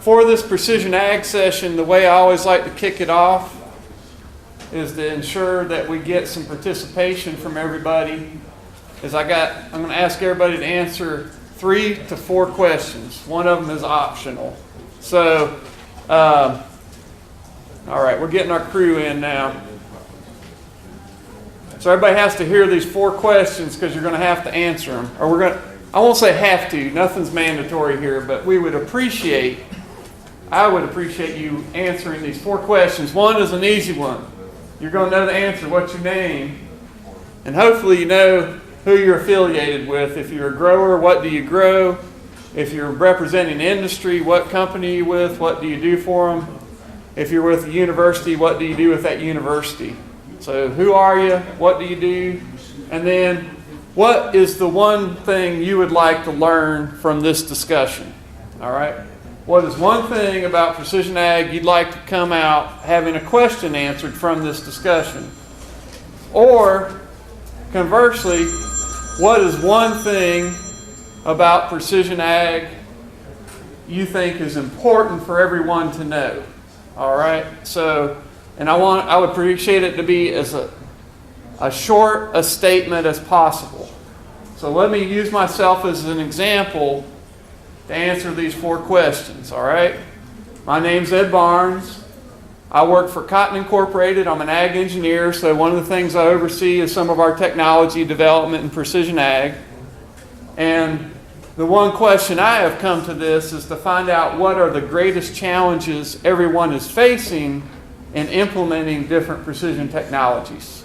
for this Precision Ag session, the way I always like to kick it off is to ensure that we get some participation from everybody. I'm going to ask everybody to answer 3 to 4 questions. One of them is optional. So, all right, we're getting our crew in now. So everybody has to hear these 4 questions because you're going to have to answer them. Or I won't say have to, nothing's mandatory here, but I would appreciate you answering these 4 questions. One is an easy one. You're going to know the answer. What's your name? And hopefully you know who you're affiliated with. If you're a grower, what do you grow? If you're representing industry, what company are you with? What do you do for them? If you're with a university, what do you do with that university? So who are you? What do you do? And then what is the one thing you would like to learn from this discussion? All right? What is one thing about Precision Ag you'd like to come out having a question answered from this discussion? Or conversely, what is one thing about Precision Ag you think is important for everyone to know? All right? So, and I would appreciate it to be as short a statement as possible. So let me use myself as an example to answer these 4 questions, all right? My name's Ed Barnes. I work for Cotton Incorporated. I'm an ag engineer, so one of the things I oversee is some of our technology development in Precision Ag. And the one question I have come to this is to find out what are the greatest challenges everyone is facing in implementing different precision technologies.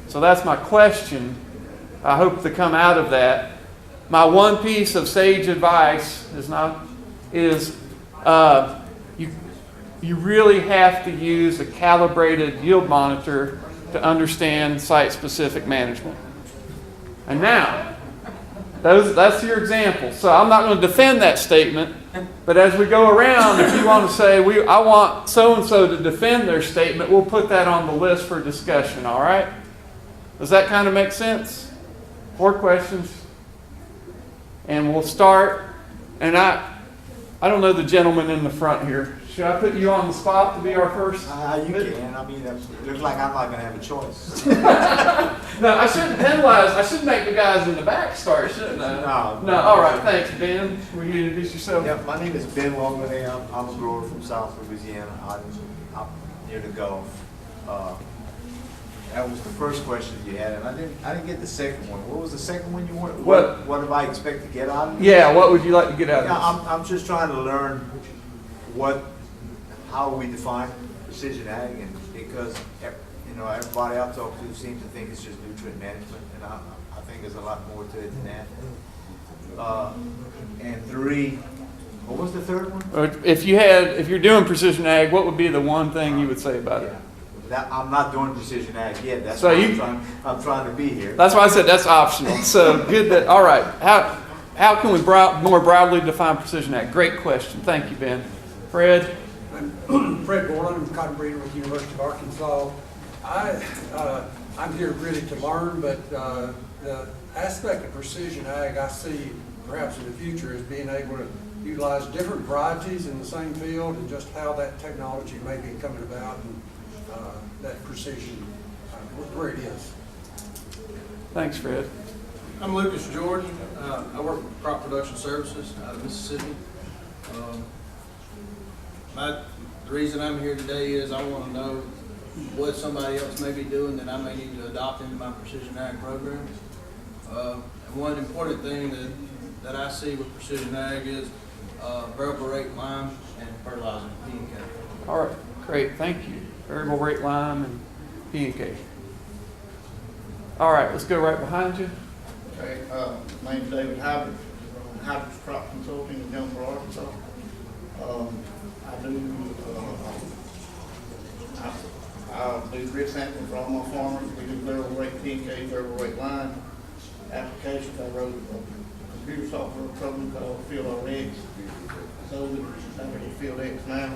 So that's my question. I hope to come out of that. My one piece of sage advice is you really have to use a calibrated yield monitor to understand site-specific management. And now, that's your example. So I'm not going to defend that statement, but as we go around, if you want to say, I want so-and-so to defend their statement, we'll put that on the list for discussion, all right? Does that kind of make sense? 4 questions. And we'll start, and I don't know the gentleman in the front here. Should I put you on the spot to be our first? You can. I mean, it looks like I'm not going to have a choice. No, I shouldn't penalize. I should make the guys in the back start, shouldn't I? No. All right. Thanks, Ben. Will you introduce yourself? Yeah, my name is Ben Longley. I'm a grower from South Louisiana. I'm near the Gulf. That was the first question you had, and I didn't get the second one. What was the second one you wanted? What do I expect to get out of it? Yeah. What would you like to get out of this? I'm just trying to learn how we define precision ag, and because everybody I've talked to seems to think it's just nutrient management, and I think there's a lot more to it than that. And 3, what was the third one? If you're doing precision ag, what would be the one thing you would say about it? I'm not doing precision ag yet. That's why I'm trying to be here. That's why I said that's optional. So good that. All right. How can we more broadly define precision ag? Great question. Thank you, Ben. Fred. I'm Fred Borland. I'm a cotton breeder with the University of Arkansas. I'm here really to learn, but the aspect of precision ag I see perhaps in the future is being able to utilize different varieties in the same field, and just how that technology may be coming about, and that precision, where it is. Thanks, Fred. I'm Lucas Jordan. I work with Crop Production Services out of Mississippi. The reason I'm here today is I want to know what somebody else may be doing that I may need to adopt into my precision ag program. And one important thing that I see with precision ag is variable rate lime and fertilizing P&K. All right, great, thank you. Variable rate lime and P&K. All right, let's go right behind you. Okay, my name's David Hybrid. I'm Hybrid's Crop Consulting in Jonesboro, Arkansas. I do grid sampling for all my farmers. We do variable rate P&K, variable rate line applications. I wrote a computer software program called Field RX. So I'm ready to Field X now.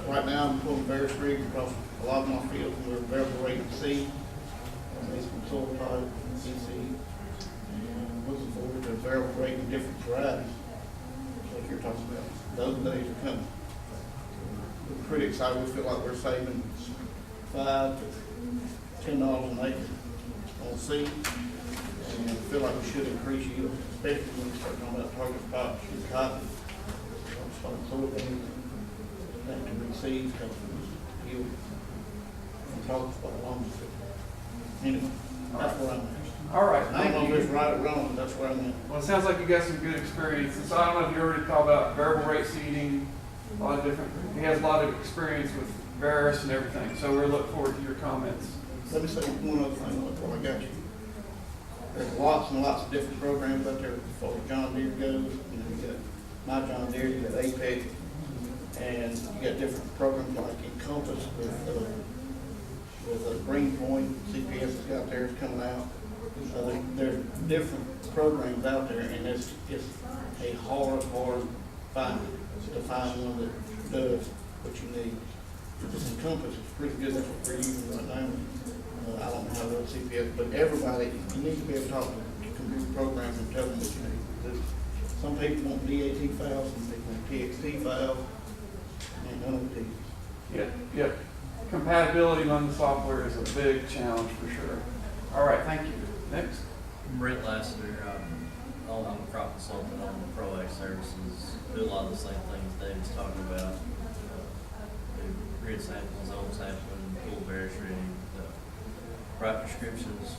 Right now I'm pulling various rigs across a lot of my fields. We're variable rate C. It's from soil type, CC. And looking forward to variable rate in different varieties. So if you're you're talking about. Those days are coming. We're pretty excited. We feel like we're saving $5 to $10 an acre on seed. And I feel like we should increase yield, especially when we start talking about target crops and cotton. Start soybeans, that can be seeds, because yield. And talk about long. Anyway, that's where I'm at. All right, I don't thank know if you. it's right or wrong, but that's where I'm at. Well, it sounds like you got some good experience. So I don't know if you already thought about variable rate seeding, a lot of different, he has a lot of experience with Varus and everything. So we're looking forward to your comments. Let me say one other thing before I got you. There's lots and lots of different programs out there as far as John Deere goes. You know, you got My John Deere, you got APEC, and you got different programs like Encompass with Greenpoint, CPS has got theirs coming out. There's different programs out there, and it's a hard find to find one that does what you need. This Encompass is pretty good, that's what we're using right now. I don't know how to CPS, but everybody, you need to be able to talk to computer programs and tell them what you need to do. Some people want DAT files, some people want TXT files, and none of these. Yep. Compatibility on the software is a big challenge for sure. All right, thank you. Next. I'm Brent Lassiter. I'm a crop consultant on the ProLife services. Do a lot of the same things David's talking about. Do grid sampling, zone sampling, pool bearing, write prescriptions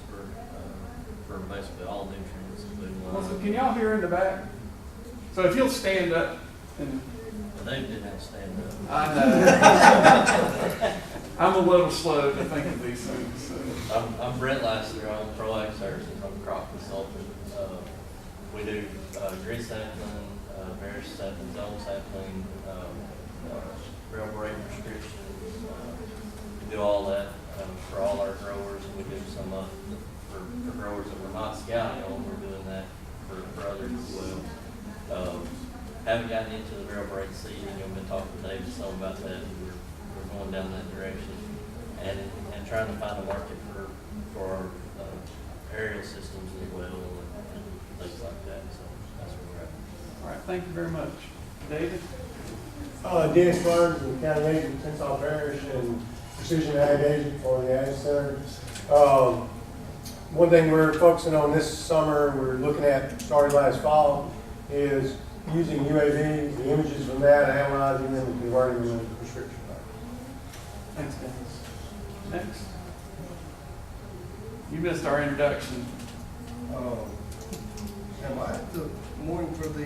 for basically all nutrients, including Well, so can y'all hear in the back? So if you'll stand up and Dave didn't have to stand up. I know. I'm a little slow to think of these things. So. I'm Brent Lassiter. I'm with ProLife Services. I'm a crop consultant. We do grid sampling, various sampling, zone sampling, real rate prescriptions. We do all that for all our growers, and we do some for growers that we're not scouting on. We're doing that for others as well. Haven't gotten into the variable rate seeding. I've been talking to David some about that. We're going down that direction, and trying to find a market for our aerial systems as well, and things like that. So that's where we're at. All right, thank you very much, David. Dennis Burns, the county agent, Tensile Parish, and precision ag agent for the Ag Center. One thing we're focusing on this summer, we're looking at starting last fall, is using UAVs, the images from that, analyzing them and converting them into prescription labels. Thanks, Dennis. Next. You missed our introduction. Am I at the morning for the,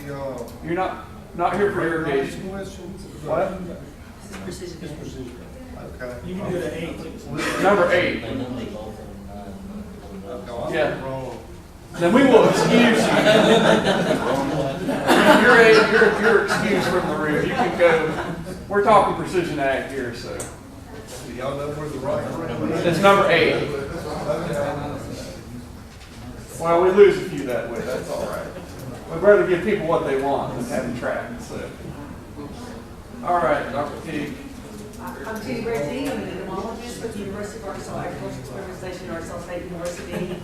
You're not here for irrigation. questions? What? It's precision. Okay. You can do the 8. Number 8. They don't need both of them. No, I'm Yeah. wrong. Then we will excuse you. You're excused from the room. You can go. We're talking precision ag here, so. Do y'all know where the right room is? It's number 8. Well, we lose a few that way. That's all right. We'd rather give people what they want than have them tracked. So. All right, Dr. Teague. I'm Judy Brady. I'm an entomologist with the University of Arkansas Agricultural Experimentation, Arkansas State University.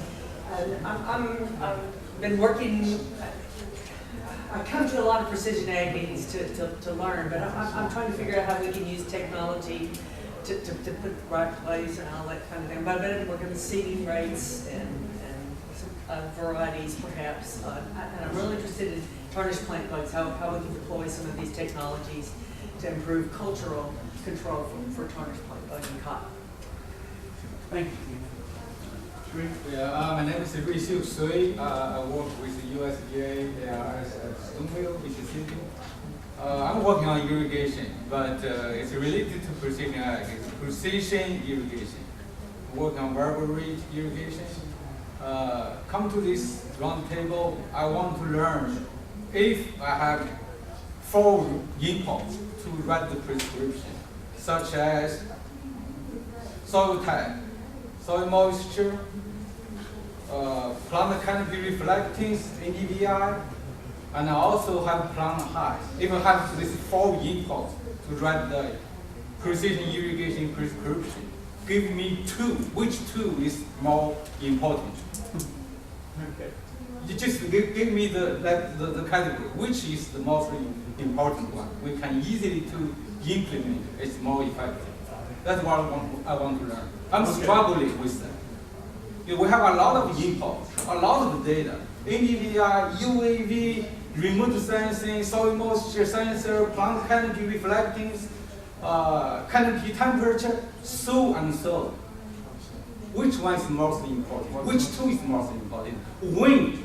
I've been working. I come to a lot of precision ag meetings to learn, but I'm trying to figure out how we can use technology to put the right place and all that kind of thing. But I've been working with seeding rates and some varieties, perhaps. And I'm really interested in tarnished plant bugs, how we can deploy some of these technologies to improve cultural control for tarnished plant bug and cotton. Thank you. Yeah, my name is Rishi Sui. I work with the USDA as a Stoneville, Mississippi. I'm working on irrigation, but it's related to precision ag. It's precision irrigation. I work on variable rate irrigation. Come to this round table, I want to learn if I have 4 inputs to write the prescription, such as soil type, soil moisture, plant canopy reflectance, NDVI, and I also have plant height. If I have these 4 inputs to write the precision irrigation prescription, give me 2. Which 2 is more important? Okay. You just give me the category, which is the most important one. We can easily to implement. It's more effective. That's what I want to learn. I'm struggling with that. We have a lot of input, a lot of data. NDVI, UAV, remote sensing, soil moisture sensor, plant canopy reflecting, canopy temperature, so and so. Which one is most important? Which two is most important? When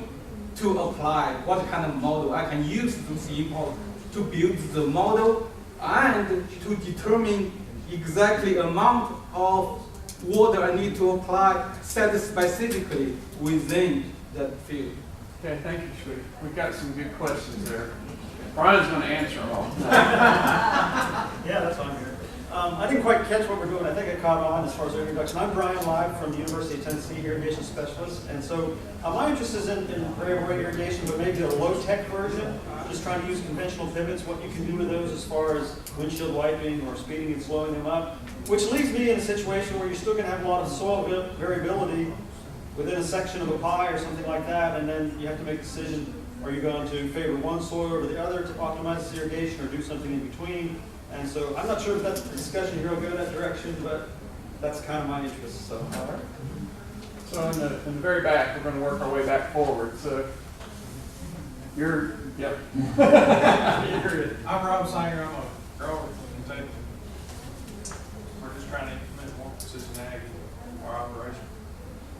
to apply, what kind of model I can use those input to build the model and to determine exactly amount of water I need to apply set specifically within that field. Okay, thank you, Sweet. We've got some good questions there. Brian's going to answer them all. Yeah, that's why I'm here. I didn't quite catch what we're doing. I think I caught on as far as the introduction. I'm Brian Live from the University of Tennessee, irrigation specialist. And so my interest is in variable rate irrigation, but maybe a low-tech version. Just trying to use conventional pivots, what you can do with those as far as windshield wiping or speeding and slowing them up. Which leaves me in a situation where you're still going to have a lot of soil variability within a section of a pie or something like that, and then you have to make a decision, are you going to favor one soil over the other to optimize this irrigation or do something in between? And so I'm not sure if that discussion here will go that direction, but that's kind of my interest. So, all right. So in the very back, we're going to work our way back forward. So yep. I'm Rob Sanger. I'm a grower from Kentucky. We're just trying to implement more precision ag in our operation.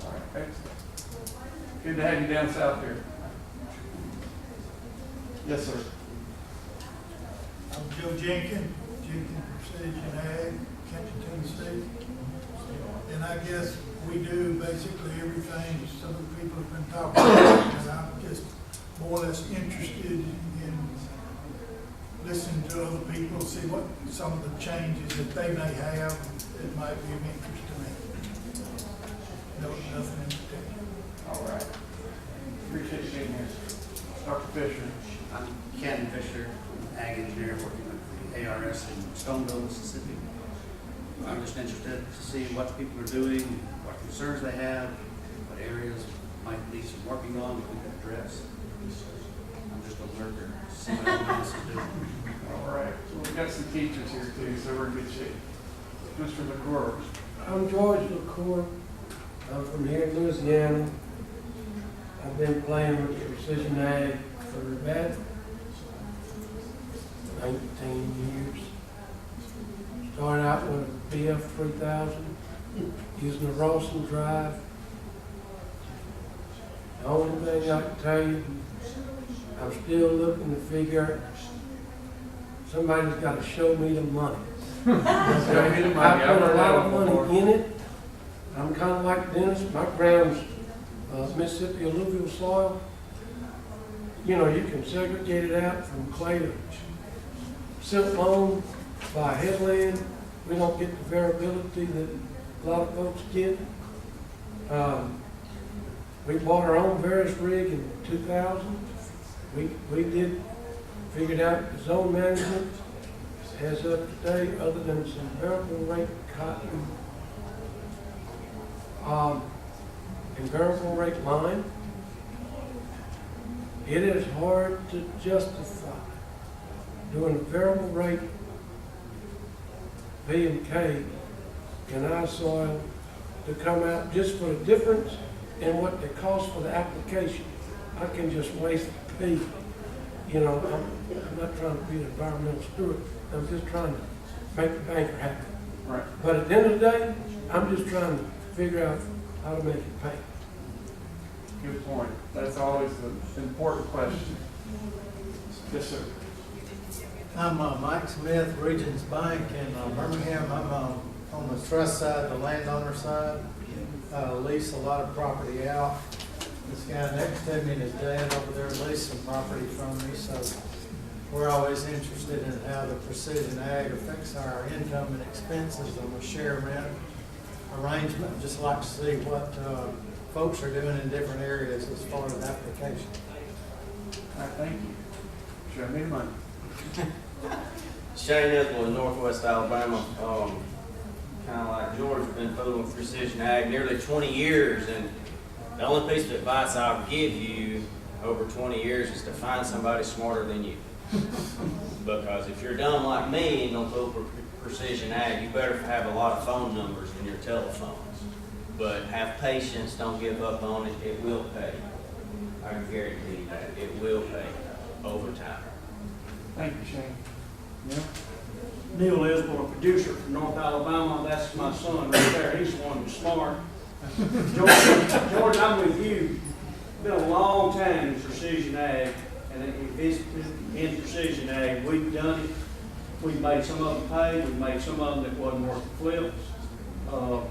All right, excellent. Good to have you down south here. Yes, sir. I'm Joe Jenkins Precision Ag, Kentucky, Tennessee. And I guess we do basically everything some of the people have been talking about. And I'm just more or less interested in listening to other people, see what some of the changes that they may have that might be of interest to me. No, nothing in particular. All right. Appreciate you being here. Dr. Fisher. I'm Ken Fisher, ag engineer working with the ARS in Stoneville, Mississippi. I'm just interested to see what people are doing, what concerns they have, what areas might need some working on that we can address. I'm just a lurker, see what everyone else is doing. All right. So we've got some teachers here too, so we're in good shape. Mr. LaCour. I'm George LaCour. I'm from here in Louisiana. I've been playing with precision ag for about 19 years. Started out with a BF 3000, using a Rawson drive. The only thing I can tell you, I'm still looking to figure out, somebody's got to show me the money. Show me the money. I put a lot of money in it. I'm kind of like Dennis. My ground's Mississippi alluvial soil. You know, you can segregate it out from clay to silt loam by headland. We don't get the variability that a lot of folks get. We bought our own Veris rig in 2000. We figured out the zone management as of today, other than some variable rate cotton and variable rate lime. It is hard to justify doing a variable rate P and K in our soil to come out just for the difference in what the cost for the application. I can just waste the P. You know, I'm not trying to be an environmental steward. I'm just trying to make the banker happy. Right. But at the end of the day, I'm just trying to figure out how to make it pay. Good point. That's always the important question. Yes, sir. I'm Mike Smith, Regions Bank in Birmingham. I'm on the trust side, the landowner side. Lease a lot of property out. This guy next to me and his dad over there leased some property from me, so we're always interested in how the precision ag affects our income and expenses on a share rent arrangement. I'd just like to see what folks are doing in different areas as far as application. All right, thank you. Show me the money. Shane Isbell in Northwest Alabama. Kind of like George, been fooling with precision ag nearly 20 years, and The only piece of advice I'll give you over 20 years is to find somebody smarter than you. Because if you're dumb like me and don't go for precision ag, you better have a lot of phone numbers in your telephones. But have patience, don't give up on it, it will pay. I can guarantee you that, it will pay over time. Thank you, Shane. Yeah. Neil Lismore, producer from North Alabama. That's my son right there. He's the one who's smart. George, I'm with you. It's been a long time in precision ag, and if it's in precision ag, we've done it. We've made some of them pay. We've made some of them that wasn't worth the flips. The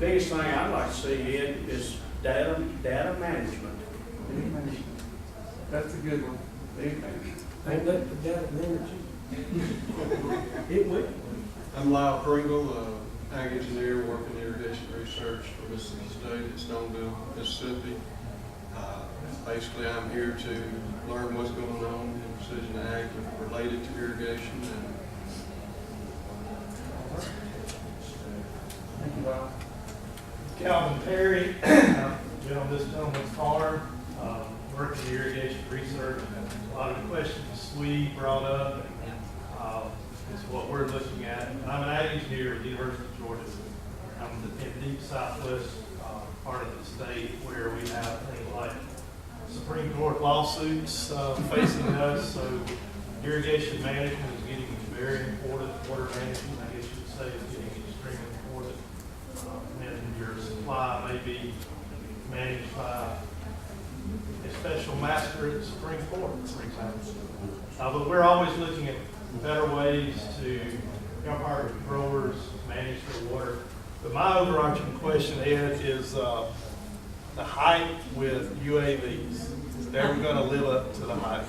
biggest thing I'd like to see is data management. That's a good one. Data management. Ain't that the data management? It will. I'm Lyle Pringle, ag engineer working irrigation research for Mississippi State at Stoneville, Mississippi. Basically, I'm here to learn what's going on in precision ag related to irrigation. Thank you, Bob. Calvin Perry, I've been on this gentleman's farm, working irrigation research. A lot of the questions we brought up is what we're looking at. I'm an ag engineer at the University of Georgia. I'm in deep southwest part of the state where we have things like Supreme Court lawsuits facing us. So irrigation management is getting very important. Water management, I guess you would say, is getting extremely important. And your supply may be managed by a special master at the Supreme Court, for example. But we're always looking at better ways to help our growers manage their water. But my overarching question, Ed, is the hype with UAVs. Is it ever going to live up to the hype?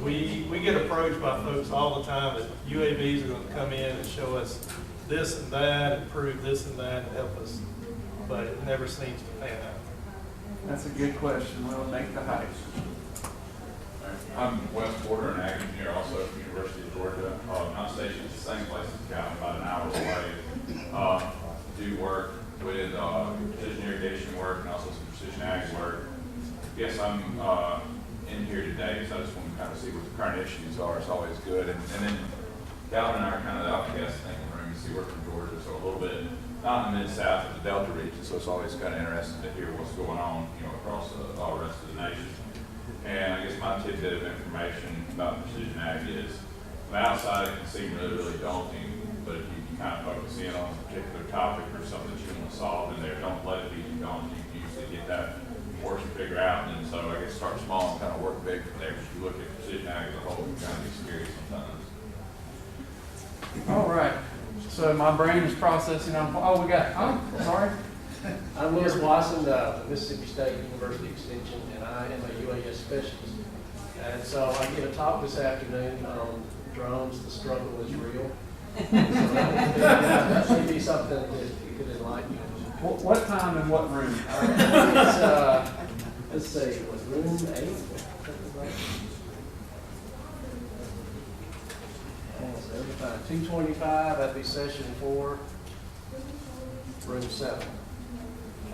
We get approached by folks all the time that UAVs are going to come in and show us this and that and prove this and that and help us. But it never seems to pan out. That's a good question. We'll make the hype. I'm Wes Porter, an ag engineer also from the University of Georgia. I'm stationed at the same place in Calvin, about an hour away. Do work with precision irrigation work and also some precision ag work. Yes, I'm in here today, so I just want to kind of see what the current issues are. It's always good. And then Calvin and I are kind of the outcast thinking room. You see, we're from Georgia, so a little bit not in the mid-south of the Delta region, so it's always kind of interesting to hear what's going on, across all the rest of the nation. And I guess my tidbit of information about precision ag is, from the outside it can seem really, really daunting, but if you kind of focus in on a particular topic or something that you want to solve in there, don't let it be too daunting. You can usually get that portion figured out, and so I guess start small and kind of work big from there. If you look at precision ag as a whole, it can kind of be scary sometimes. All right. So my brain is processing on. Oh, we got. Oh, sorry. I'm Lewis Watson, Mississippi State University Extension, and I am a UAS specialist. And so I give a talk this afternoon on drones. The struggle is real. So that should be something that you could enlighten you. What time and what room? Let's see, was room 8? 225, that'd be session 4, room 7.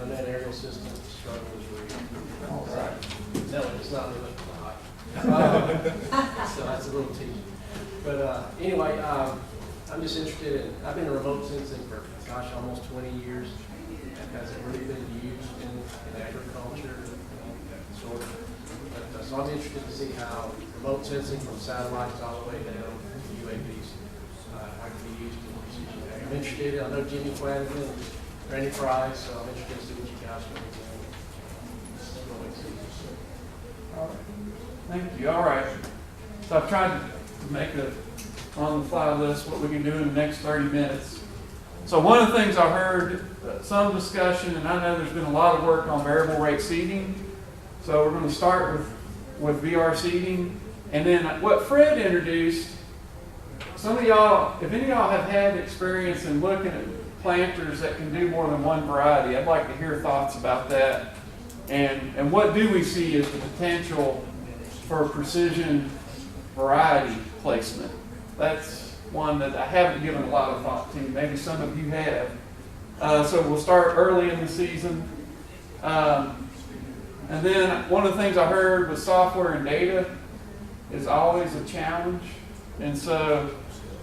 And then aerial system struggle is real. All right. No, it's not really high. So that's a little teasing. But anyway, I'm just interested in, I've been in remote sensing for, gosh, almost 20 years. Has it really been used in agriculture? Sort of. But, so I'm interested to see how remote sensing from satellites all the way down to UAVs how can be used in precision ag. I'm interested, I know Jimmy Flanagan and Randy Price, so I'm interested to see what you guys are doing. All right. Thank you. All right. So I've tried to make a on-the-fly list what we can do in the next 30 minutes. So one of the things I heard, some discussion, and I know there's been a lot of work on variable rate seeding. So we're going to start with VR seeding. And then what Fred introduced, some of y'all, if any of y'all have had experience in looking at planters that can do more than one variety, I'd like to hear thoughts about that. And what do we see as the potential for precision variety placement? That's one that I haven't given a lot of thought to. Maybe some of you have. So we'll start early in the season. And then one of the things I heard was software and data is always a challenge. And so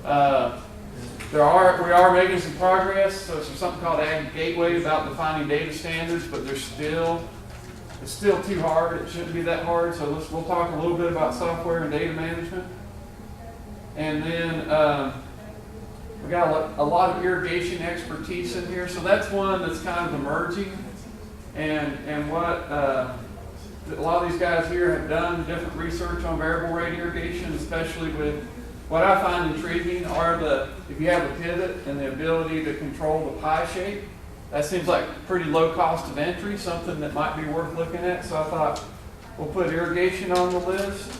we are making some progress. So there's something called Ag Gateway about defining data standards, but it's still too hard. It shouldn't be that hard. So we'll talk a little bit about software and data management. And then we got a lot of irrigation expertise in here. So that's one that's kind of emerging. And what a lot of these guys here have done different research on variable rate irrigation, especially with what I find intriguing are if you have a pivot and the ability to control the pie shape, that seems like pretty low cost of entry, something that might be worth looking at. So I thought we'll put irrigation on the list.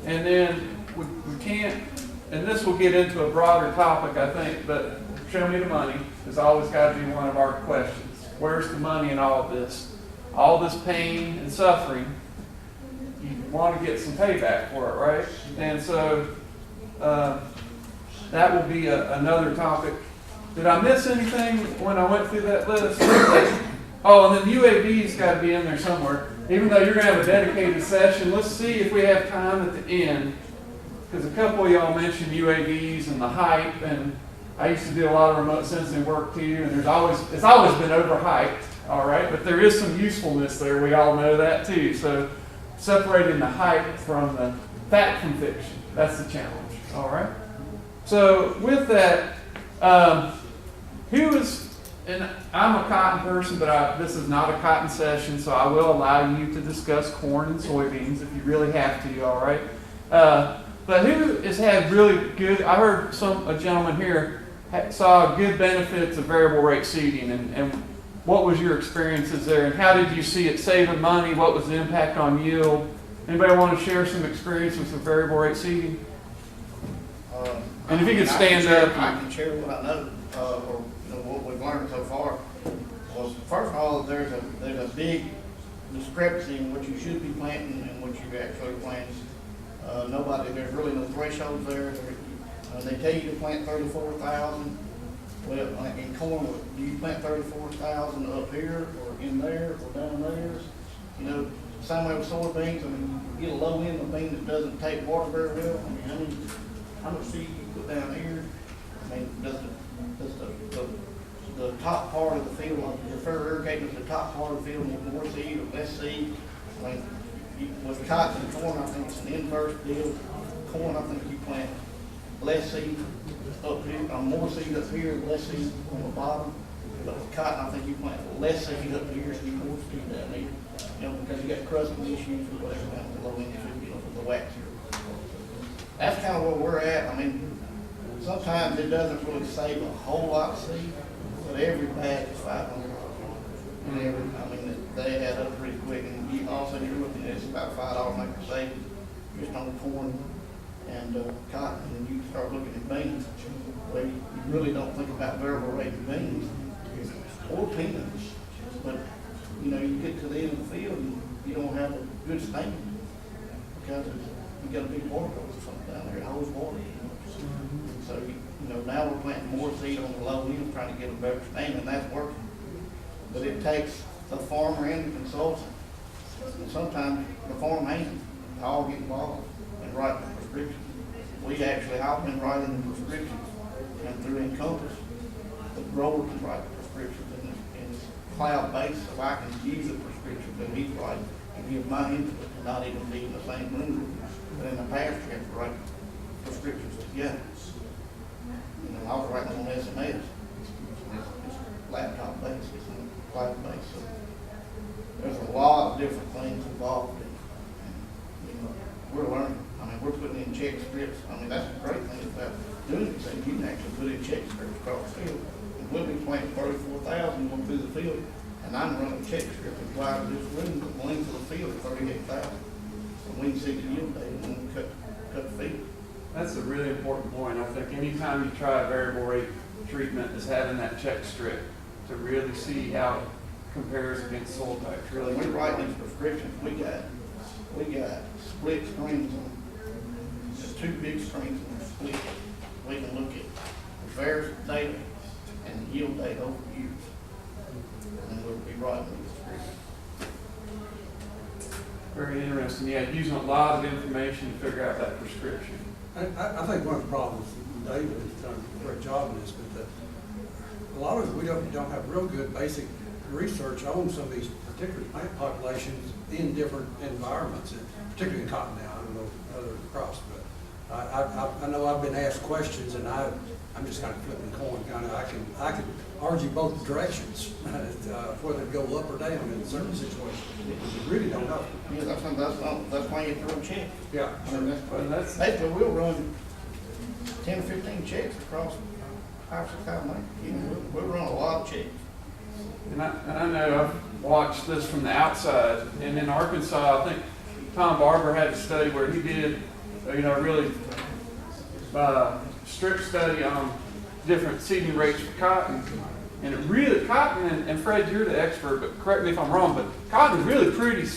And then we can't, and this will get into a broader topic, I think, but show me the money has always got to be one of our questions. Where's the money in all of this? All this pain and suffering, you want to get some payback for it, right? And so that will be another topic. Did I miss anything when I went through that list? Oh, and then UAV's got to be in there somewhere. Even though you're going to have a dedicated session, let's see if we have time at the end. Because a couple of y'all mentioned UAVs and the hype, and I used to do a lot of remote sensing work too, and it's always been overhyped, all right? But there is some usefulness there. We all know that too. So separating the hype from the fact from fiction, that's the challenge, all right? So with that, and I'm a cotton person, but this is not a cotton session, so I will allow you to discuss corn and soybeans if you really have to, all right? But who has had really good, I heard a gentleman here saw good benefits of variable rate seeding, and what was your experiences there, and how did you see it saving money? What was the impact on yield? Anybody want to share some experiences with variable rate seeding? And if you could stand up. I can share what I know, or what we've learned so far. Well, first of all, there's a big discrepancy in what you should be planting and what you actually plant. There's really no thresholds there. They tell you to plant 34,000. Well, in corn, do you plant 34,000 up here or in there or down there? Same way with soybeans. You get a low end of bean that doesn't take water very well. How much seed you put down here? Does the top part of the field, like your fair irrigating, the top part of the field need more seed or less seed? With cotton and corn, I think it's an inverse deal. Corn, I think you plant less seed up here, more seed up here, less seed on the bottom. But with cotton, I think you plant less seed up here, so you more seed down here. Because you got crusting issues or whatever down the low end, with the wax here. That's kind of where we're at. Sometimes it doesn't really save a whole lot of seed, but every bag is $500. They add up pretty quick, and you're looking at it's about $5 maker savings just on corn and cotton, and you start looking at beans. Well, you really don't think about variable rate beans or peanuts, but you get to the end of the field and you don't have a good stand because you got a big water hose or something down there, it holds water. So now we're planting more seed on the low end, trying to get a better stand, and that's working. But it takes the farmer and the consultant, and sometimes the farm hand, all get involved and write the prescriptions. I've been writing the prescriptions, and through Encompass, the grower can write the prescriptions, and it's cloud-based, so I can use the prescription that he's writing and give my input, and not even be in the same room. But in the past, we have to write prescriptions together. I was writing on SMS. It's laptop-based, it's not cloud-based. So there's a lot of different things involved in it. We're learning. We're putting in check scripts. That's the great thing about doing this thing. You can actually put in check scripts across the field. And we'll be planting 34,000 going through the field, and I'm running a check script that applies to this room, the length of the field is 38,000. And we can see the yield data and cut the field. That's a really important point. I think anytime you try a variable rate treatment is having that check strip to really see how it compares against soil types. Really, we write these prescriptions. We got split screens on. There's two big screens on the split. We can look at the fair data and the yield data over years, and we'll be writing these prescriptions. Very interesting. Yeah, using a lot of information to figure out that prescription. I think one of the problems, David has done a great job in this, but a lot of it, we don't have real good basic research on some of these particular plant populations in different environments, and particularly in cotton now, I don't know other crops, but I know I've been asked questions, and I'm just kind of flipping a coin, kind of, I can argue both directions, whether to go up or down in certain situations. You really don't know. Yeah, that's why you have to run checks. Yeah. I mean, that's basically, we'll run 10 or 15 checks across 5 or 6 thousand acres. You know, we'll run a lot of checks. And I know I've watched this from the outside, and in Arkansas, I think Tom Barber had a study where he did, really strict study on different seeding rates for cotton. And it really, cotton, and Fred, you're the expert, but correct me if I'm wrong, but cotton is really pretty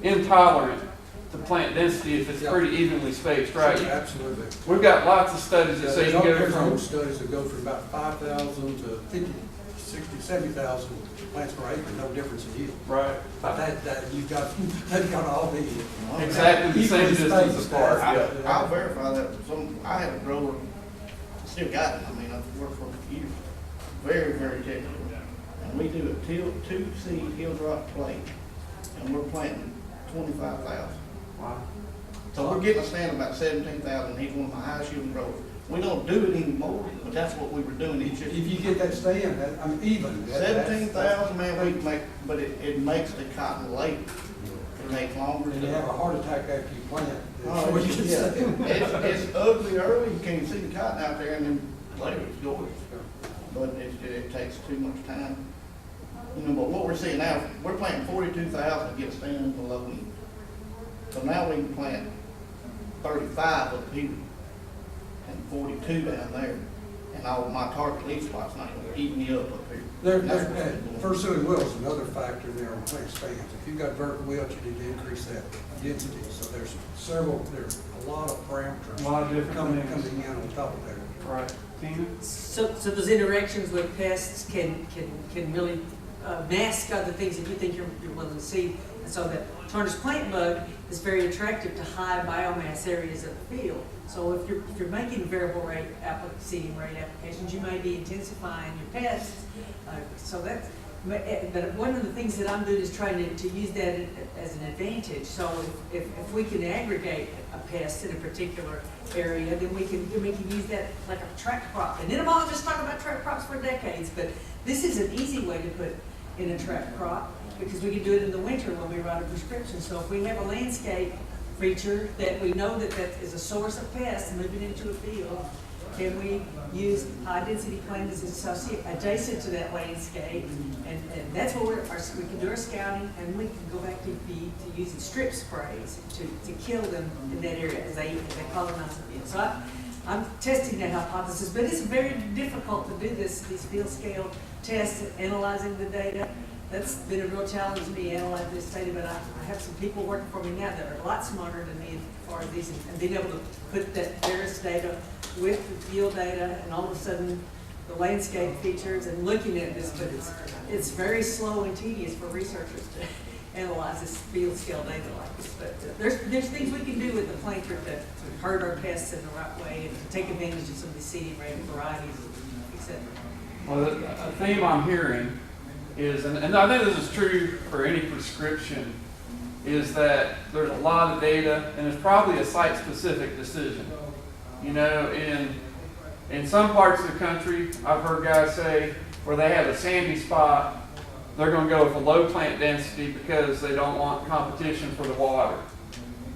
intolerant to plant density if it's pretty evenly spaced, right? Absolutely. We've got lots of studies that say you go from studies that go from about 5,000 to 50, 60, 70,000 plants per acre, no difference in yield. Right. But that you've got to all be exactly the same distance apart. I'll verify that. I had a grower, still got it. I mean, I've worked for him for years. Very, very technical. And we do a 2-seed hill drop plate, and we're planting 25,000. Wow. So we're getting a stand of about 17,000. He's one of my highest yielding growers. We don't do it anymore, but that's what we were doing. If you get that stand, even. 17,000, man, we can make, but it makes the cotton late. It makes longer. And you have a heart attack after you plant. Oh, it's ugly early. You can't see the cotton out there, and then later it's gorgeous. But it takes too much time. But what we're seeing now, we're planting 42,000 to get a stand below me. So now we can plant 35 up here and 42 down there. And all my target leaf spot's not going to eat me up here. First sowing wilt is another factor there on plant stands. If you've got vertical wilt, you need to increase that density. So there's a lot of parameters. A lot of different coming things. in on top of that. Right. Tina? So those interactions with pests can really mask other things that you think you're willing to see. And so the tarnished plant bug is very attractive to high biomass areas of the field. So if you're making variable rate seeding rate applications, you may be intensifying your pests. But one of the things that I'm doing is trying to use that as an advantage. So if we can aggregate a pest in a particular area, then we can use that like a track crop. And entomologists talk about track crops for decades, but this is an easy way to put in a track crop because we can do it in the winter when we write a prescription. So if we have a landscape feature that we know that is a source of pests moving into a field, can we use high-density plants adjacent to that landscape? And that's where we can do our scouting, and we can go back to using strip sprays to kill them in that area as they colonize the field. So I'm testing that hypothesis, but it's very difficult to do these field scale tests, analyzing the data. That's been a real challenge to me, analyzing this data, but I have some people working for me now that are a lot smarter than me as far as these, and being able to put that various data with the field data, and all of a sudden the landscape features, and looking at this, but it's very slow and tedious for researchers to analyze this field scale data like this. But there's things we can do with the planter to herd our pests in the right way and to take advantage of some of the seeding rate varieties, etc. Well, a theme I'm hearing is, and I think this is true for any prescription, is that there's a lot of data and it's probably a site-specific decision. In some parts of the country, I've heard guys say where they have a sandy spot, they're going to go with a low plant density because they don't want competition for the water.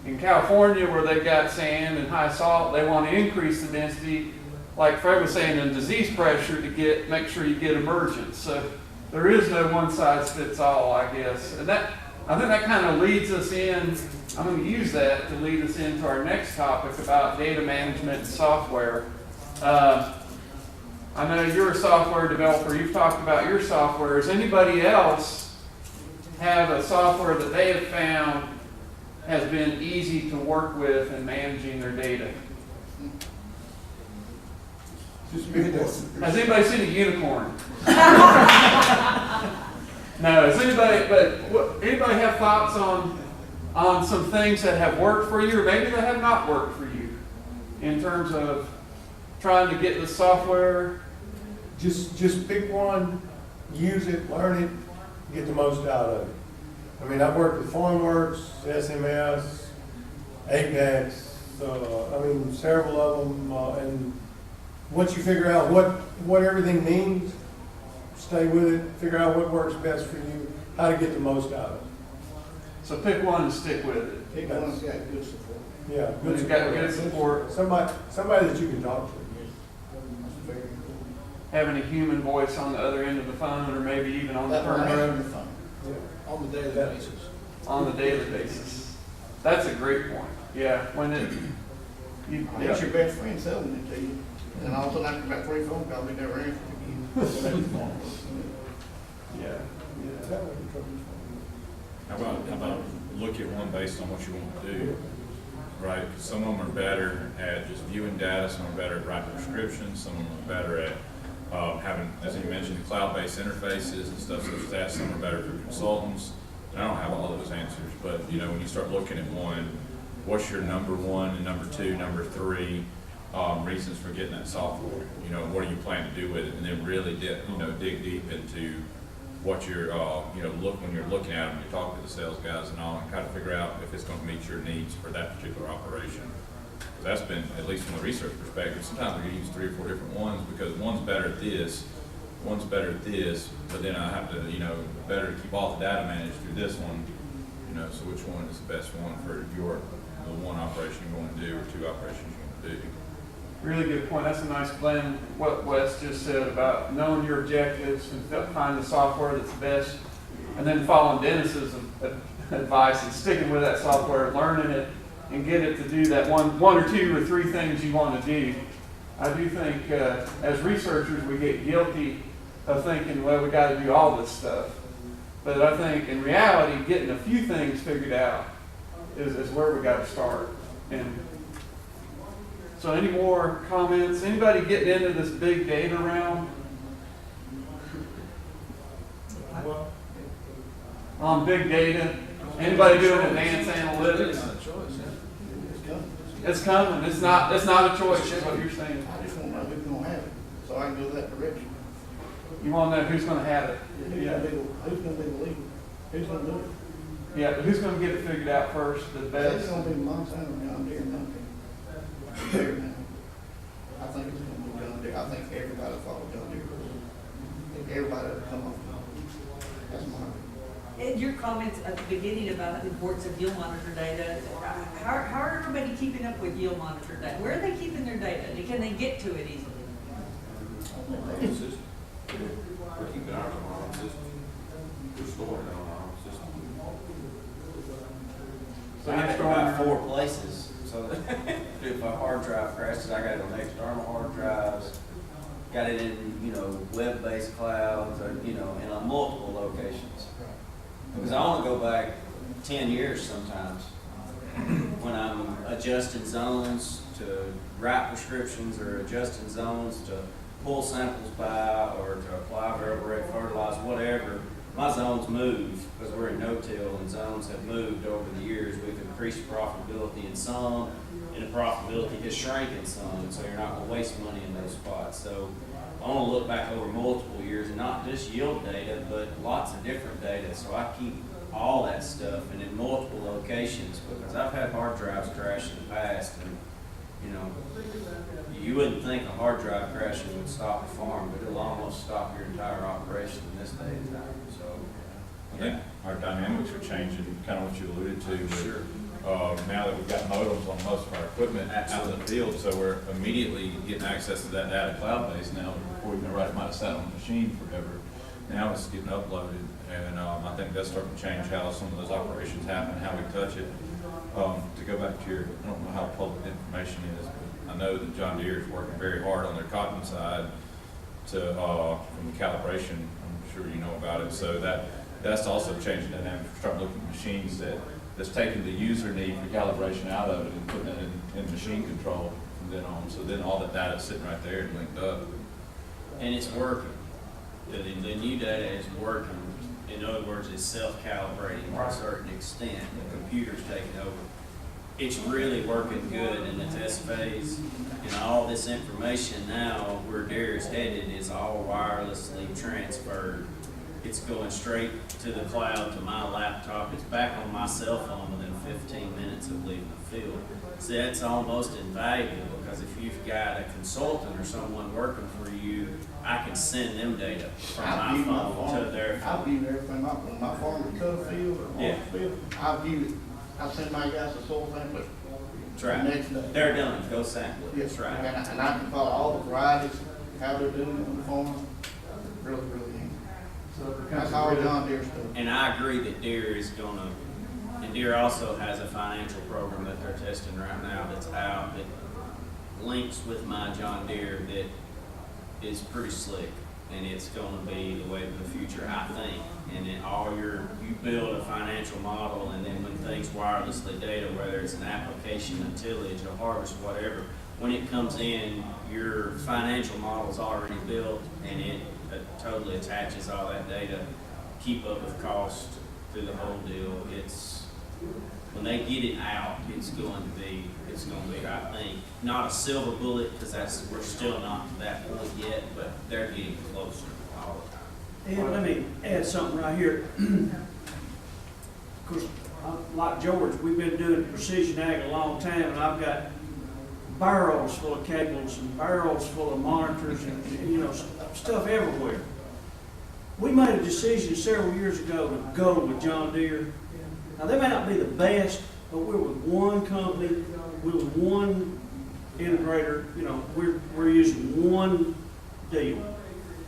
In California, where they've got sand and high salt, they want to increase the density, like Fred was saying, in disease pressure to make sure you get emergence. So there is no one size fits all, I guess. And I think that kind of leads us in. I'm going to use that to lead us into our next topic about data management and software. I know you're a software developer. You've talked about your software. Does anybody else have a software that they have found has been easy to work with in managing their data? Has anybody seen a unicorn? No. Has anybody have thoughts on on some things that have worked for you, or maybe that have not worked for you, in terms of trying to get the software? Just pick one, use it, learn it, get the most out of it. I mean, I've worked with Formworks, SMS, Apex, I mean, several of them, and once you figure out what everything means, stay with it, figure out what works best for you, how to get the most out of it. So pick one and stick with it. Pick one that's got good support. Yeah, It's got good support. Somebody that you can talk to. Having a human voice on the other end of the phone, or maybe even on the That phone will road. answer the phone. On the daily basis. On the daily basis. That's a great point. Yeah, when it, It's your best friend selling it to you, and all of a sudden after about 3 phone calls, they never answer again. Yeah. How about look at one based on what you want to do, right? Some of them are better at just viewing data, some are better at writing prescriptions, some of them are better at having, as you mentioned, cloud-based interfaces and stuff such as that. Some are better for consultants. And I don't have all of those answers, but you know, when you start looking at one, what's your number one and number two, number three reasons for getting that software? You know, what are you planning to do with it? And then really dig deep into what you're, when you're looking at them, you talk to the sales guys and all, and kind of figure out if it's going to meet your needs for that particular operation. That's been, at least from the research perspective, sometimes we use 3 or 4 different ones because one's better at this, but then I have to, better to keep all the data managed through this one, so which one is the best one for the one operation you want to do or 2 operations you want to do. Really good point. That's a nice blend, what Wes just said about knowing your objectives and find the software that's best, and then following Dennis's advice and sticking with that software, learning it, and get it to do that one or 2 or 3 things you want to do. I do think as researchers we get guilty of thinking, well, we got to do all this stuff. But I think in reality, getting a few things figured out is where we got to start. And so any more comments? Anybody getting into this big data realm? On big data? Anybody doing advanced analytics? It's coming. It's not a choice, is what you're saying. I just want to know who's going to have it, so I can go that direction. You want to know who's going to have it? Yeah. Who's going to be the leader? Who's going to do it? Yeah, but who's going to get it figured out first, the best? It's going to be Monsanto, John Deere, Deere now. I think it's going to be John Deere. I think everybody follow John Deere. I think everybody will come up. That's my opinion. And your comments at the beginning about the importance of yield monitor data, how are everybody keeping up with yield monitor data? Where are they keeping their data? Can they get to it easily? We're keeping ours on our own system. We're storing it on our own system. So I have about 4 places. So if a hard drive crashes, I got it on external hard drives. Got it in, web-based clouds, or, in multiple locations. Because I want to go back 10 years sometimes when I'm adjusting zones to write prescriptions or adjusting zones to pull samples by or to apply variable rate fertilizer, whatever. My zones move because we're in no-till and zones have moved over the years. We've increased profitability in some and the profitability has shrank in some, so you're not going to waste money in those spots. So I want to look back over multiple years and not just yield data, but lots of different data. So I keep all that stuff and in multiple locations because I've had hard drives crash in the past, and you wouldn't think a hard drive crashing would stop a farm, but it'll almost stop your entire operation in this day and time. So I think our dynamics are changing, kind of what you alluded to. But, now that we've got modems on most of our equipment out in the field, so we're immediately getting access to that data cloud-based now. Before you it might have sat on the machine forever. Now it's getting uploaded, and I think that's starting to change how some of those operations happen, how we touch it. To go back to your, I don't know how public information is, but I know that John Deere is working very hard on their cotton side to from the calibration. I'm sure you know about it. So that's also changing the dynamic. We're starting to look at machines that's taking the user need for calibration out of it and putting it in machine control from then on. So then all the data is sitting right there and linked up. And it's working. The new data is working in other words, it's self-calibrating to a certain extent. The computer's taking over. It's really working good in the test phase, and all this information now, where Dere's headed, is all wirelessly transferred. It's going straight to the cloud, to my laptop. It's back on my cell phone within 15 minutes of leaving the field. See, that's almost invaluable, because if you've got a consultant or someone working for you, I can send them data from my phone to their phone. I view everything up when my farm is cut field or Yeah. field. I view it. I send my guys a soil sample. That's right. The next day. They're done. Go sample it. Yes, That's right. and I can follow all the varieties, how they're doing it on the farm. Really, really handy. So it becomes That's all really- John Deere stuff. And I agree that Deere is gonna, and Deere also has a financial program that they're testing right now that's out, that links with my John Deere, that is pretty slick. And it's gonna be the way of the future, I think. And then you build a financial model, and then when things wirelessly data, whether it's an application, a tillage, a harvest, whatever, when it comes in, your financial model's already built, and it totally attaches all that data, keep up with cost through the whole deal. When they get it out, it's going to be, I think, not a silver bullet, because we're still not to that point yet, but they're getting closer all the time. And let me add something right here. Of course, like George, we've been doing precision ag a long time, and I've got barrels full of cables and barrels full of monitors and, stuff everywhere. We made a decision several years ago to go with John Deere. Now, they may not be the best, but we're with one company, we're with one integrator, we're using one deal.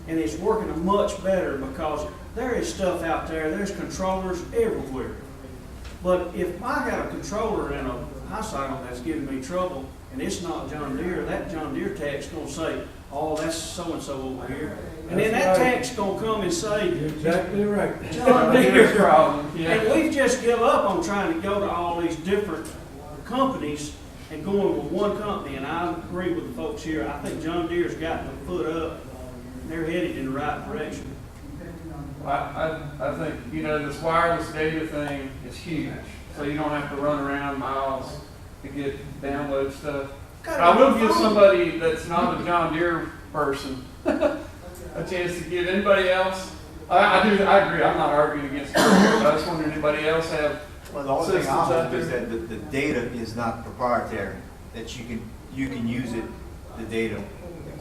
And it's working much better, because there is stuff out there, there's controllers everywhere. But if I got a controller in a high cycle that's giving me trouble, and it's not John Deere, that John Deere tech's gonna say, oh, that's so-and-so over here. And then that tech's gonna come and say, You're exactly right. John Deere. problem. Yeah. And we've just give up on trying to go to all these different companies and going with one company. And I agree with the folks here. I think John Deere's got the foot up. They're headed in the right direction. I think, this wireless data thing is huge. So you don't have to run around miles to get download stuff. I will give somebody that's not a John Deere person a chance to get anybody else. I agree. I'm not arguing against it. I just wonder, anybody else have Well, the only thing systems I out hope is there? that the data is not proprietary, that you can use it, the data.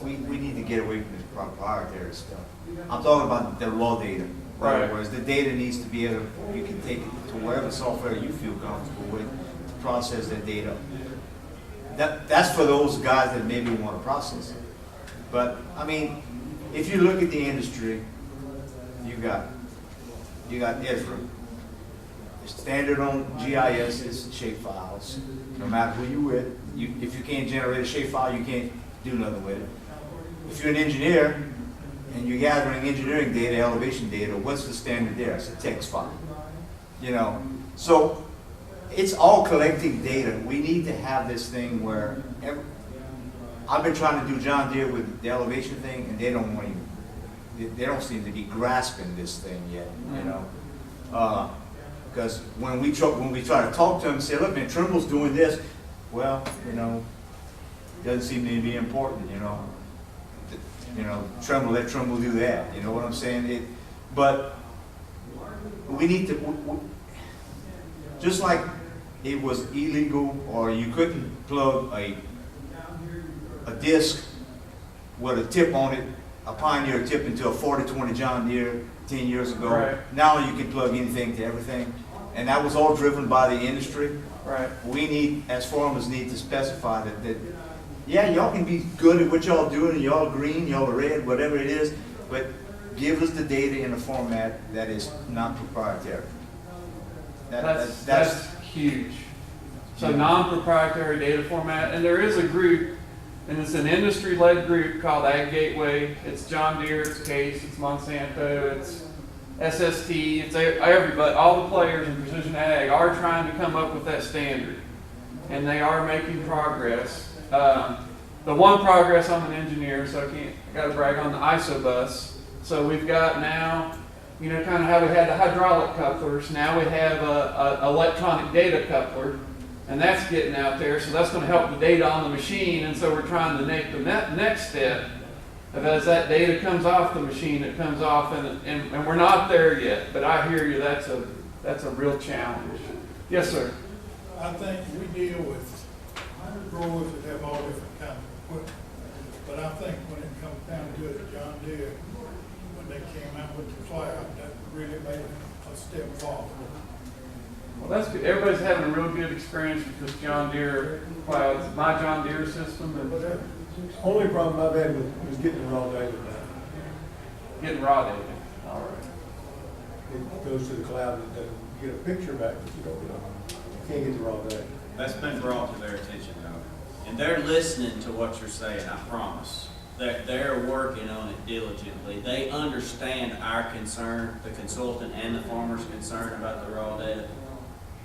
We need to get away from this proprietary stuff. I'm talking about the raw data. Right. Whereas the data needs to be able, you can take it to whatever software you feel comfortable with to process that data. That's for those guys that maybe want to process it. But, I mean, if you look at the industry, you got Ezra. The standard on GIS is shapefiles. No matter who you with, if you can't generate a shapefile, you can't do nothing with it. If you're an engineer and you're gathering engineering data, elevation data, what's the standard there? It's a text file. So it's all collecting data. We need to have this thing where I've been trying to do John Deere with the elevation thing, and they don't want they don't seem to be grasping this thing yet. Because when we try to talk to them and say, look, man, Trimble's doing this, well, doesn't seem to be important, Trimble, let Trimble do that, you know what I'm saying? But we need to, just like it was illegal, or you couldn't plug a disc with a tip on it, a Pioneer tip, into a 4020 John Deere 10 years ago. Right. Now you can plug anything to everything. And that was all driven by the industry. Right. We need, as farmers, need to specify that yeah, y'all can be good at what y'all doing, and y'all green, y'all red, whatever it is, but give us the data in a format that is not proprietary. That's huge. So non-proprietary data format, and there is a group, and it's an industry-led group called Ag Gateway. It's John Deere, it's Case, it's Monsanto, it's SST, it's everybody. All the players in precision ag are trying to come up with that standard, and they are making progress. The one progress, I'm an engineer, so I got to brag on the ISO bus. So we've got now You know, kind of how we had the hydraulic couplers. Now we have a electronic data coupler, and that's getting out there. So that's going to help the data on the machine. And so we're trying to make the next step of as that data comes off the machine, it comes off, and we're not there yet. But I hear you. That's a real challenge. Yes, sir. I think we deal with growers that have all different kinds of equipment. But I think when it comes down to it, John Deere, when they came out with the cloud, that really made a step forward. Well, that's good. Everybody's having a real good experience with this John Deere cloud, my John Deere system. And Only problem I've had was getting the raw data now. Getting raw data. All right. It goes to the cloud and doesn't get a picture back, but you can't get the raw data. That's been brought to their attention, though. And they're listening to what you're saying, I promise. They're working on it diligently. They understand our concern, the consultant and the farmer's concern about the raw data.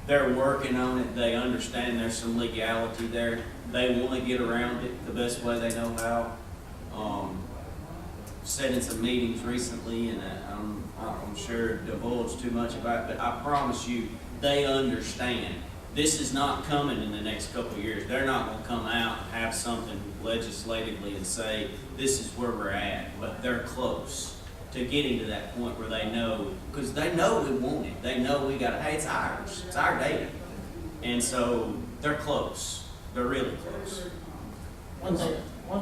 They're working on it. They understand there's some legality there. They want to get around it the best way they know how. Sat in some meetings recently, and I'm sure divulge too much about it, but I promise you, they understand. This is not coming in the next couple of years. They're not going to come out and have something legislatively and say, this is where we're at, but they're close to getting to that point where they know, because they know we want it. They know we got it. Hey, it's ours. It's our data. And so they're close. They're really close. One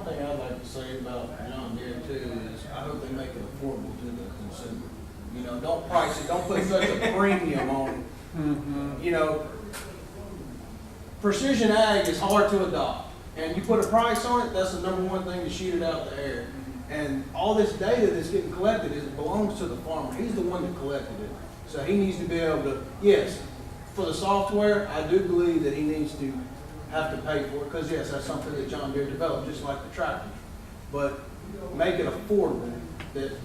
thing I'd like to say about John Deere too is I hope they make it affordable to the consumer. You know, don't price it, don't put such a premium on it. Mm-hmm. You know, precision ag is hard to adopt. And you put a price on it, that's the number one thing to shoot it out the air. And all this data that's getting collected, it belongs to the farmer. He's the one that collected it. So he needs to be able to, yes, for the software, I do believe that he needs to have to pay for it, because yes, that's something that John Deere developed, just like the tractor. But make it affordable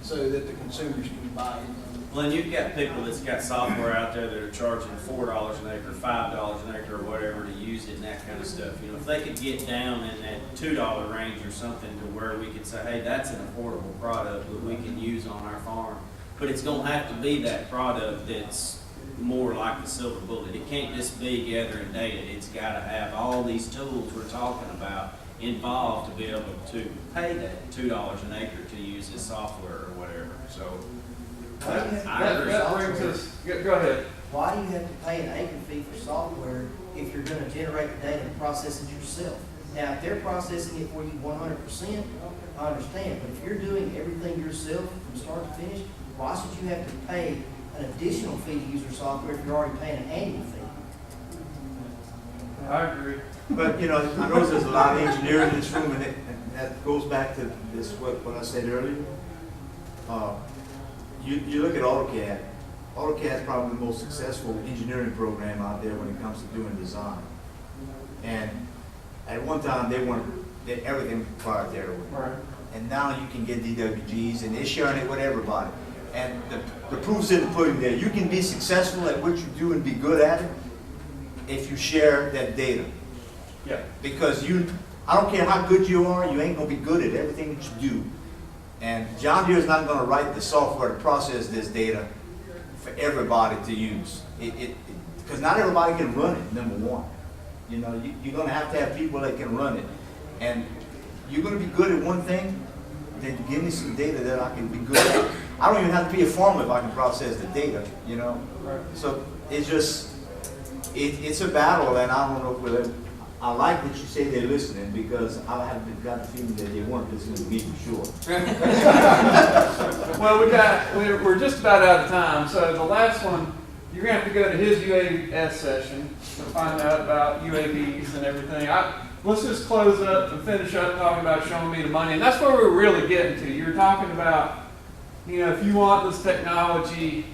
so that the consumers can buy it. Well, and you've got people that's got software out there that are charging $4 an acre, $5 an acre, or whatever to use it and that kind of stuff. You know, if they could get down in that $2 range or something to where we could say, hey, that's an affordable product that we can use on our farm. But it's going to have to be that product that's more like the silver bullet. It can't just be gathering data. It's got to have all these tools we're talking about involved to be able to pay that $2 an acre to use this software or whatever. So that brings us, go ahead. Why do you have to pay an acre fee for software if you're going to generate the data and process it yourself? Now, if they're processing it for you 100%, I understand. But if you're doing everything yourself from start to finish, why should you have to pay an additional fee to use your software if you're already paying an annual fee? I agree. But, you know, I know there's a lot of engineers in this room, and that goes back to this, what I said earlier. You look at AutoCAD. AutoCAD is probably the most successful engineering program out there when it comes to doing design. And at one time, they wanted everything proprietary. Right. And now you can get DWGs, and they're sharing it with everybody. And the proof's in the pudding there. You can be successful at what you do and be good at it if you share that data. Yeah. Because I don't care how good you are, you ain't gonna be good at everything that you do. And John Deere is not gonna write the software to process this data for everybody to use. Because not everybody can run it, number one. You know, you're gonna have to have people that can run it. And you're gonna be good at one thing, then give me some data that I can be good at. I don't even have to be a farmer if I can process the data, you know? Right. So it's just, it's a battle, and I don't know if we'll ever, I like that you say they're listening, because I haven't got the feeling that they weren't listening to me for sure. Well, we're just about out of time, so the last one, you're going to have to go to his UAS session to find out about UAVs and everything. Let's just close up and finish up talking about showing me the money, and that's where we're really getting to. You're talking about, you know, if you want this technology,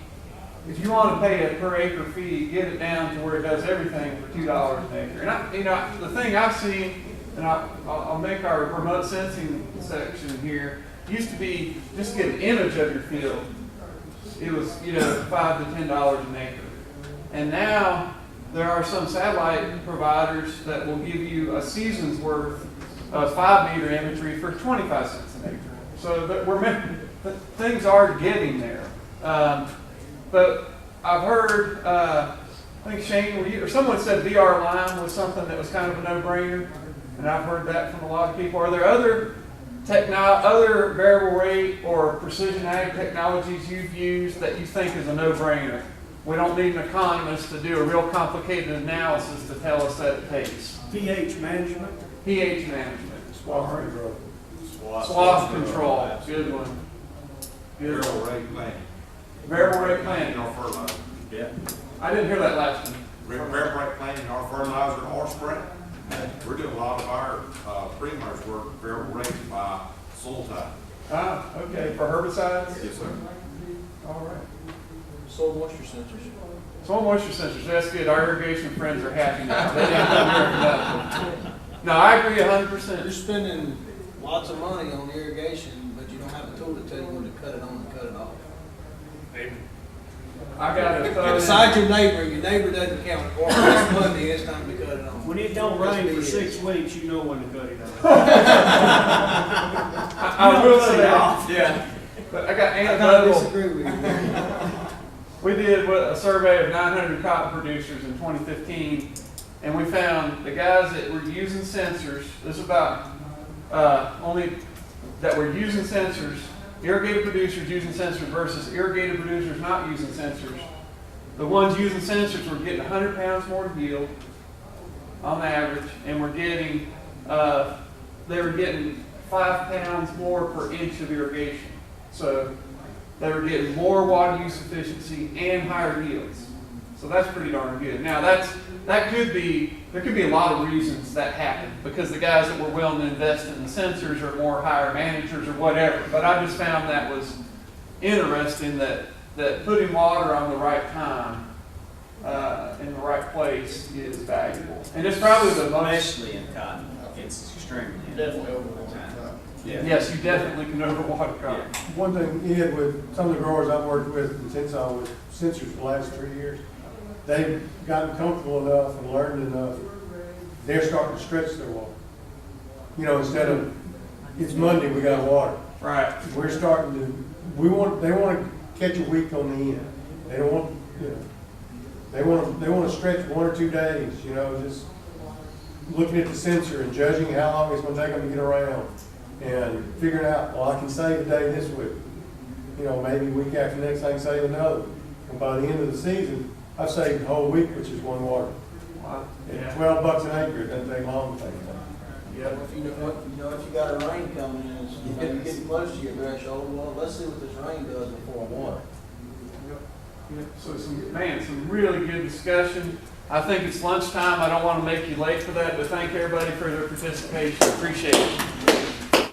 if you want to pay a per acre fee, get it down to where it does everything for $2 an acre. And the thing I've seen, and I'll make our remote sensing section here, used to be just get an image of your field. It was, $5 to $10 an acre. And now there are some satellite providers that will give you a season's worth of 5-meter imagery for 25 cents an acre. So that things are getting there. But I've heard, I think Shane, or someone said VR Lime was something that was kind of a no-brainer, and I've heard that from a lot of people. Are there other other variable rate or precision ag technologies you've used that you think is a no-brainer? We don't need an economist to do a real complicated analysis to tell us that it takes. pH management. pH management. Swath control. Swath control. Good one. Good Variable one. rate planting. Variable rate planting. Or fertilizer. Yeah. I didn't hear that last one. Variable rate planting or fertilizer or spray. We're doing a lot of our pre-emerge work variable rate by soil type. Ah, okay. For herbicides? Yes, sir. All right. Soil moisture sensors. Soil moisture sensors, that's good. Our irrigation friends are happy now. They didn't come here for nothing. No, I agree 100%. You're spending lots of money on irrigation, but you don't have a tool to tell you when to cut it on and cut it off. I got it. Besides your neighbor doesn't count. Or next Monday, it's time to cut it on. When it don't rain for 6 weeks, you know when to cut it off. I will say that. Yeah. But I got anecdotal. Disagree with you. We did a survey of 900 cotton producers in 2015, and we found the guys that were using sensors, this is about only that were using sensors, irrigated producers using sensors versus irrigated producers not using sensors. The ones using sensors were getting 100 pounds more yield on average, and were getting, they were getting 5 pounds more per inch of irrigation. So they were getting more water use efficiency and higher yields. So that's pretty darn good. Now there could be a lot of reasons that happened, because the guys that were willing to invest in the sensors are more higher managers or whatever. But I just found that was interesting that putting water on the right time in the right place is valuable. And it's probably the most, Especially in cotton, it's extremely. Definitely over the time. Yeah. yes, you definitely can overwater cotton. One thing, Ed, with some of the growers I've worked with in Tensile with sensors for the last 3 years, they've gotten comfortable enough and learned enough, they're starting to stretch their water. You know, instead of, it's Monday, we got water. Right. We're starting to, they want to catch a week on the end. They don't want, you know, they want to stretch 1 or 2 days, you know, just looking at the sensor and judging how long it's going to take them to get around and figuring out, well, I can save a day this week. You know, maybe week after next I can save another. And by the end of the season, I've saved the whole week, which is one water. Wow. At $12 an acre, it doesn't take long to take that. Yeah. If you got a rain coming in, it's, you're getting close to your threshold, well, let's see what this rain does before I water. Yeah, so some really good discussion. I think it's lunchtime. I don't want to make you late for that, but thank everybody for their participation. Appreciate it.